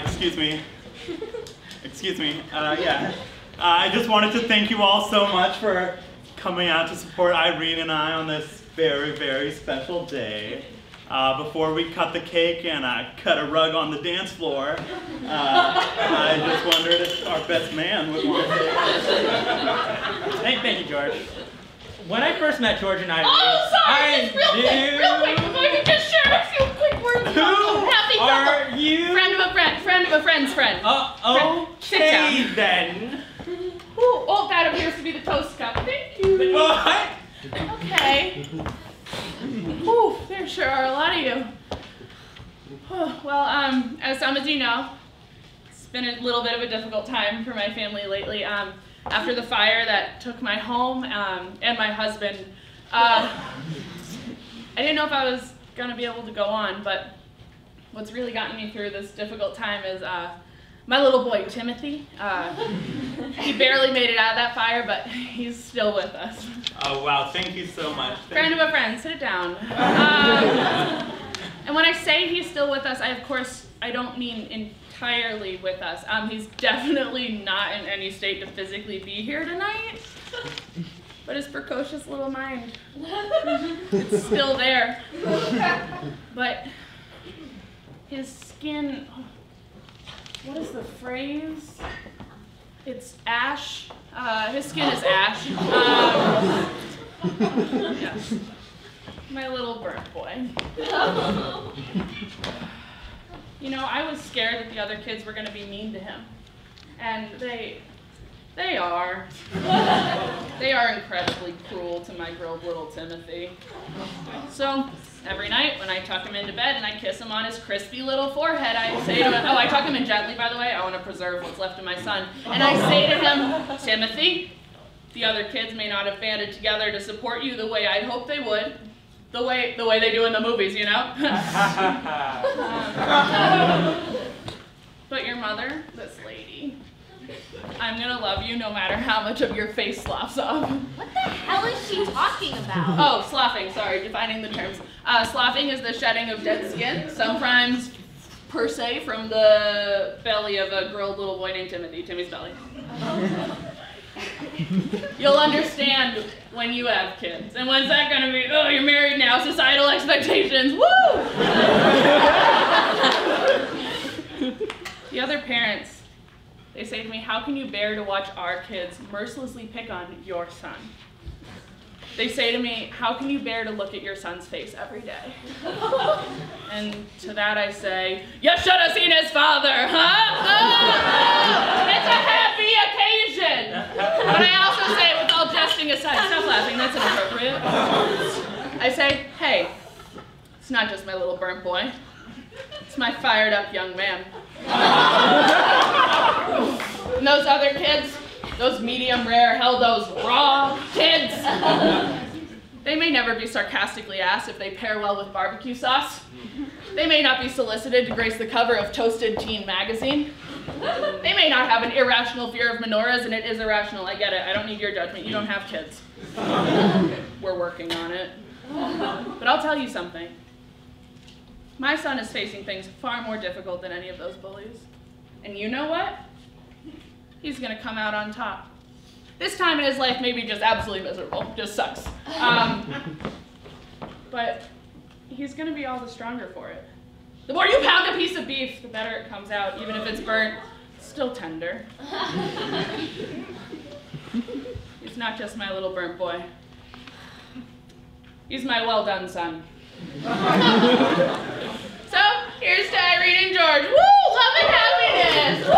Excuse me. Excuse me. Yeah. I just wanted to thank you all so much for coming out to support Irene and I on this very, very special day. Before we cut the cake and cut a rug on the dance floor, I just wondered if our best man would want to say Thank you, George. When I first met George and Irene, real quick, if I could just share a few quick words. Who are you? Friend of a friend's friend. Okay then. Ooh, oh, that appears to be the toast cup. Thank you. What? Okay. Ooh, there sure are a lot of you. Well, as some of you know, it's been a little bit of a difficult time for my family lately. After the fire that took my home and my husband, I didn't know if I was gonna be able to go on, but what's really gotten me through this difficult time is my little boy, Timothy. He barely made it out of that fire, but he's still with us. Oh, wow. Thank you so much. Friend of a friend, sit down. And when I say he's still with us, I don't mean entirely with us. He's definitely not in any state to physically be here tonight. But his precocious little mind, it's still there. But his skin, what is the phrase? It's ash. His skin is ash. Yeah. My little burnt boy. You know, I was scared that the other kids were going to be mean to him. And they are. They are incredibly cruel to my grilled little Timothy. So, every night when I tuck him into bed and I kiss him on his crispy little forehead, I say to him, I tuck him in gently, by the way, I want to preserve what's left of my son. And I say to him, Timothy, the other kids may not have banded together to support you the way I'd hoped they would. The way they do in the movies, you know? But your mother, this lady, I'm gonna love you no matter how much of your face sloughs off. What the hell is she talking about? Oh, sloughing, sorry, defining the terms. Sloughing is the shedding of dead skin, sometimes per se from the belly of a grilled little boy named Timothy, Timmy's belly. You'll understand when you have kids. And when's that gonna be? Oh, you're married now, societal expectations, woo! The other parents, they say to me, how can you bear to watch our kids mercilessly pick on your son? They say to me, how can you bear to look at your son's face every day? And to that I say, you should have seen his father, huh? Oh, it's a happy occasion. But I also say, with all jesting aside, stop laughing, that's inappropriate. I say, hey, it's not just my little burnt boy. It's my fired up young man. And those other kids, those medium rare, hell, those raw kids, they may never be sarcastically asked if they pair well with barbecue sauce. They may not be solicited to grace the cover of Toasted Teen magazine. They may not have an irrational fear of menorahs, and it is irrational, I get it. I don't need your judgment, you don't have kids. We're working on it. But I'll tell you something. My son is facing things far more difficult than any of those bullies. And you know what? He's gonna come out on top. This time in his life maybe just absolutely miserable, just sucks. But he's gonna be all the stronger for it. The more you pound a piece of beef, the better it comes out, even if it's burnt, it's still tender. He's not just my little burnt boy. He's my well done son. So, here's to Irene and George. Woo! Love and happiness! Woo!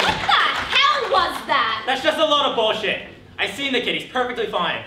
What the hell was that? That's just a load of bullshit. I seen the kid, he's perfectly fine.